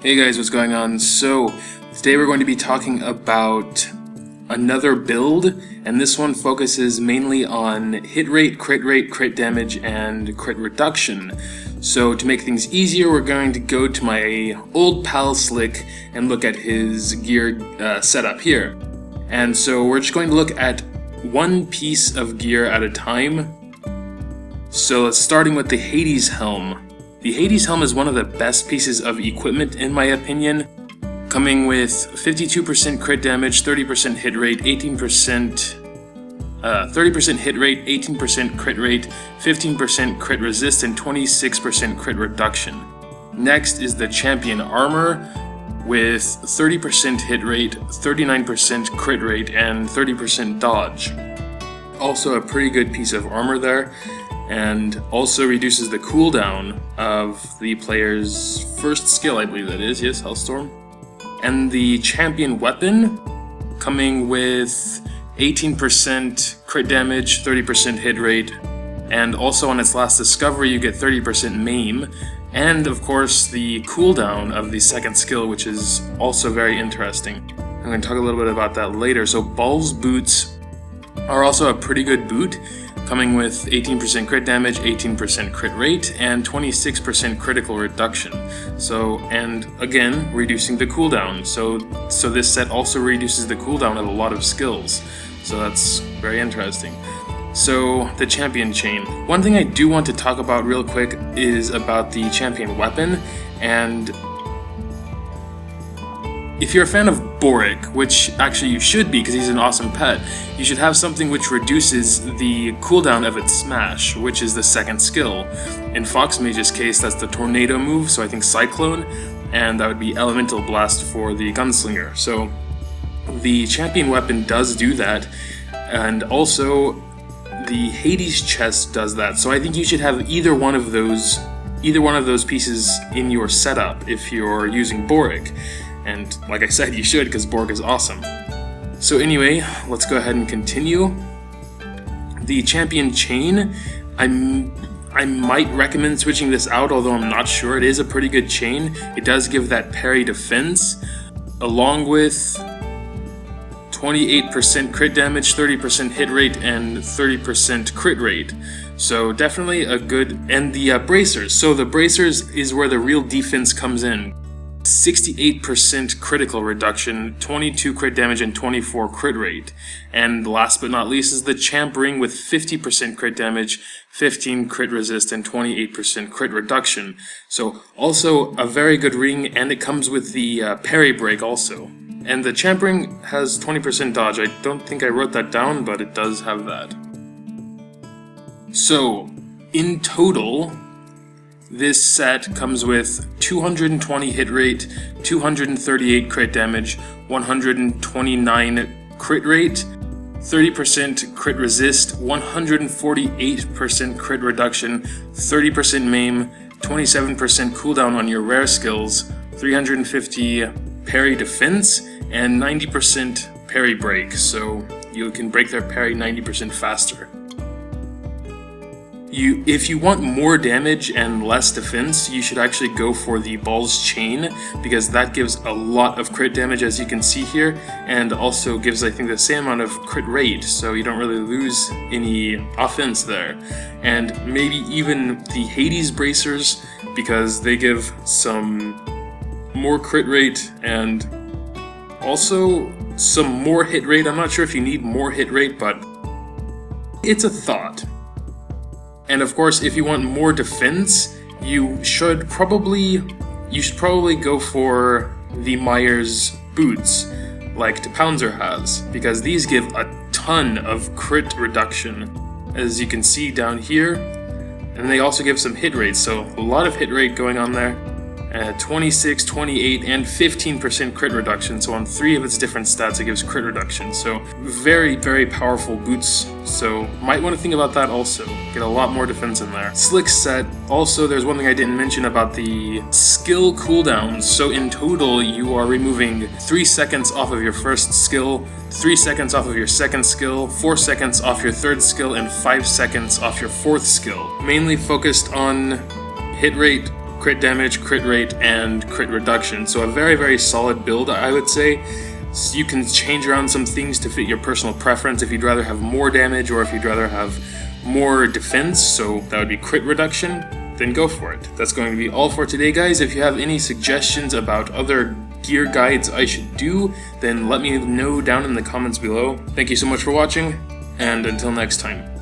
Hey guys, what's going on? So, today we're going to be talking about another build, and this one focuses mainly on hit rate, crit damage, and crit reduction. So to make things easier, we're going to go to my old pal Slick and look at his gear setup here. And so we're just going to look at one piece of gear at a time. So starting with the Hades helm. The Hades helm is one of the best pieces of equipment in my opinion, coming with 52% crit damage, 30% hit rate, 30% hit rate, 18% crit rate, 15% crit resist, and 26% crit reduction. Next is the champion armor with 30% hit rate, 39% crit rate, and 30% dodge. Also a pretty good piece of armor there, and also reduces the cooldown of the player's first skill, I believe that is, yes, Hellstorm. And the champion weapon, coming with 18% crit damage, 30% hit rate, and also on its last discovery you get 30% maim, and of course the cooldown of the second skill, which is also very interesting. I'm going to talk a little bit about that later. So Baals boots are also a pretty good boot, coming with 18% crit damage, 18% crit rate, and 26% critical reduction. So, and again, reducing the cooldown. So this set also reduces the cooldown of a lot of skills. So that's very interesting. So, the champion chain. One thing I do want to talk about real quick is about the champion weapon, and if you're a fan of Boric, which actually you should be because he's an awesome pet, you should have something which reduces the cooldown of its smash, which is the second skill. In Foxmage's case, that's the tornado move, so I think Cyclone, and that would be Elemental Blast for the Gunslinger. So the champion weapon does do that, and also the Hades chest does that. So I think you should have either one of those pieces in your setup if you're using Boric. And like I said, you should, because Borg is awesome. So anyway, let's go ahead and continue. The champion chain, I might recommend switching this out, although I'm not sure. It is a pretty good chain. It does give that parry defense, along with 28% crit damage, 30% hit rate, and 30% crit rate. So definitely a good... And the bracers. So the bracers is where the real defense comes in. 68% critical reduction, 22 crit damage, and 24 crit rate. And last but not least is the champ ring with 50% crit damage, 15 crit resist, and 28% crit reduction. So also a very good ring, and it comes with the parry break also. And the champ ring has 20% dodge. I don't think I wrote that down, but it does have that. So in total, this set comes with 220 hit rate, 238 crit damage, 129 crit rate, 30% crit resist, 148% crit reduction, 30% maim, 27% cooldown on your rare skills, 350 parry defense, and 90% parry break, so you can break their parry 90% faster. If you want more damage and less defense, you should actually go for the Baals chain, because that gives a lot of crit damage, as you can see here, and also gives, I think, the same amount of crit rate, so you don't really lose any offense there. And maybe even the Hades bracers, because they give some more crit rate and also some more hit rate. I'm not sure if you need more hit rate, but it's a thought. And of course, if you want more defense, you should probably go for the Myers boots, like Taichi has, because these give a ton of crit reduction, as you can see down here, and they also give some hit rate, so a lot of hit rate going on there. 26, 28, and 15% crit reduction, so on 3 of its different stats it gives crit reduction, so very, very powerful boots, so might want to think about that also, get a lot more defense in there. Slick set, also there's one thing I didn't mention about the skill cooldowns, so in total you are removing 3 seconds off of your first skill, 3 seconds off of your second skill, 4 seconds off your third skill, and 5 seconds off your fourth skill, mainly focused on hit rate, crit damage, crit rate, and crit reduction. So a very, very solid build, I would say. So you can change around some things to fit your personal preference if you'd rather have more damage or if you'd rather have more defense, so that would be crit reduction, then go for it. That's going to be all for today, guys. If you have any suggestions about other gear guides I should do, then let me know down in the comments below. Thank you so much for watching, and until next time.